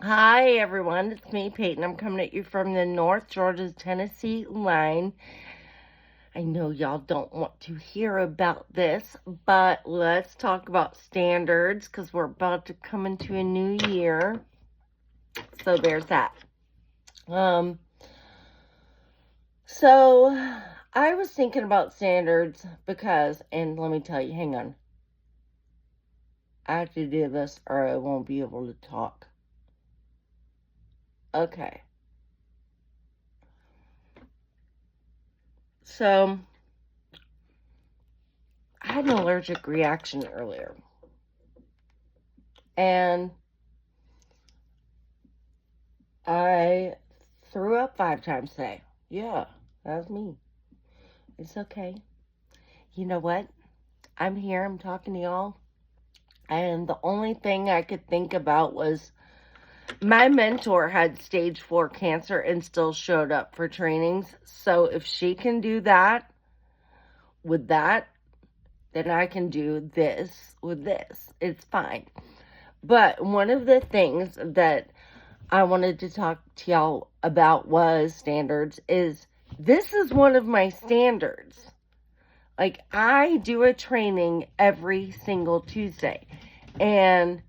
Hi, everyone. It's me, Peyton. I'm coming at you from the North Georgia Tennessee line. I know y'all don't want to hear about this, but let's talk about standards because we're about to come into a new year. So there's that. Um, so I was thinking about standards because, and let me tell you, hang on. I have to do this or I won't be able to talk. Okay. So I had an allergic reaction earlier. And I threw up 5 times today. Yeah, that was me. It's okay. You know what? I'm here. I'm talking to y'all. And the only thing I could think about was my mentor had stage 4 cancer and still showed up for trainings. So if she can do that with that, then I can do this with this. It's fine. But one of the things that I wanted to talk to y'all about was standards is this is one of my standards. Like, I do a training every single Tuesday, and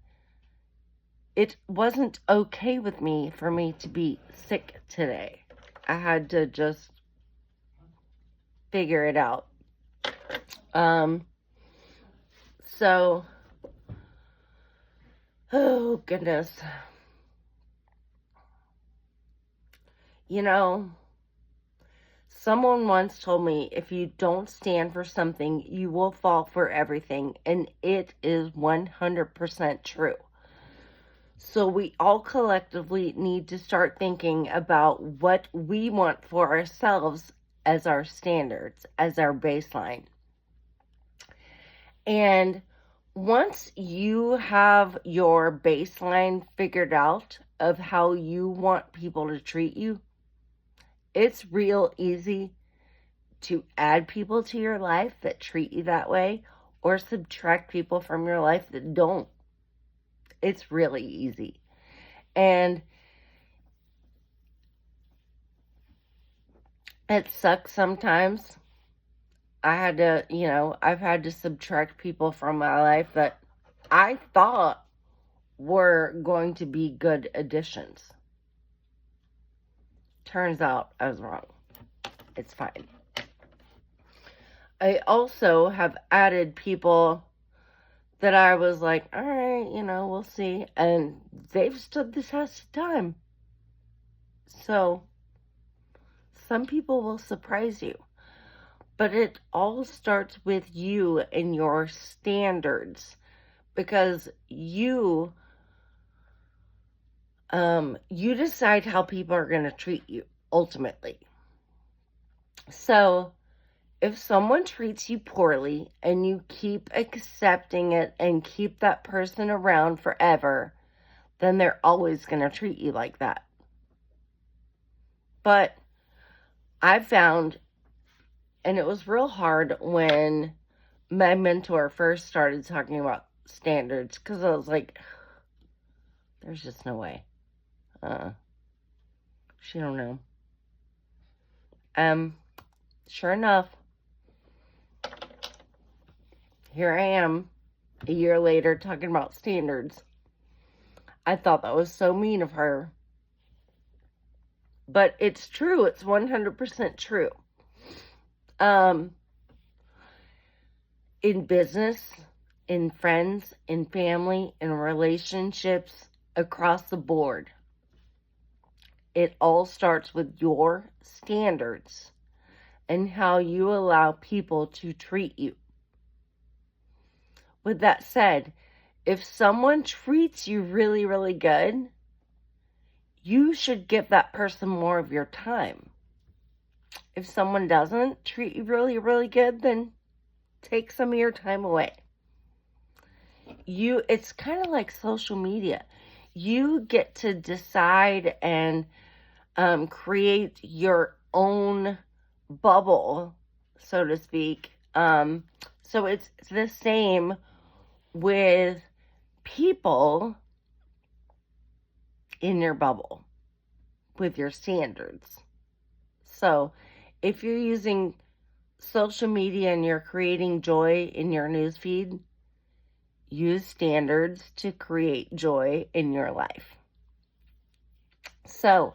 it wasn't okay with me for me to be sick today. I had to just figure it out. So, oh goodness. You know, someone once told me if you don't stand for something, you will fall for everything, and it is 100% true. So we all collectively need to start thinking about what we want for ourselves as our standards, as our baseline. And once you have your baseline figured out of how you want people to treat you, it's real easy to add people to your life that treat you that way or subtract people from your life that don't. It's really easy. And it sucks sometimes. I've had to subtract people from my life that I thought were going to be good additions. Turns out I was wrong. It's fine. I also have added people that I was like, all right, we'll see. And they've stood the test of time. So some people will surprise you. But it all starts with you and your standards. Because you decide how people are going to treat you, ultimately. So if someone treats you poorly and you keep accepting it and keep that person around forever, then they're always going to treat you like that. But I found, and it was real hard when my mentor first started talking about standards, because I was like, there's just no way. She don't know. Sure enough, here I am a year later talking about standards. I thought that was so mean of her. But it's true. It's 100% true. In business, in friends, in family, in relationships, across the board, it all starts with your standards and how you allow people to treat you. With that said, if someone treats you really, really good, you should give that person more of your time. If someone doesn't treat you really, really good, then take some of your time away. It's kind of like social media. You get to decide and create your own bubble, so to speak. So it's the same with people. in your bubble with your standards. So if you're using social media and you're creating joy in your newsfeed, use standards to create joy in your life. So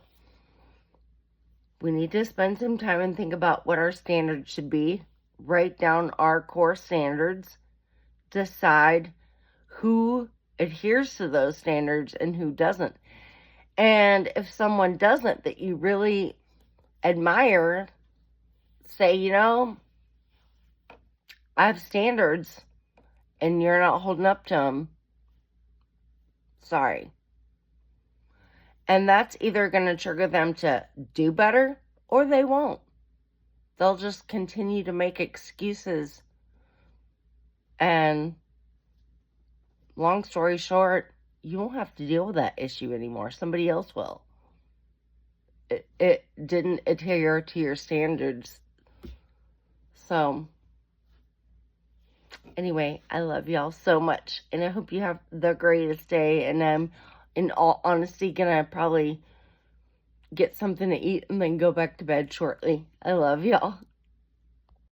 we need to spend some time and think about what our standards should be. Write down our core standards. Decide who adheres to those standards and who doesn't. And if someone doesn't that you really admire, say, you know, I have standards and you're not holding up to them. Sorry. And that's either going to trigger them to do better or they won't. They'll just continue to make excuses. And long story short, you won't have to deal with that issue anymore. Somebody else will. It didn't adhere to your standards. So, anyway, I love y'all so much. And I hope you have the greatest day. And I'm, in all honesty, gonna probably get something to eat and then go back to bed shortly. I love y'all.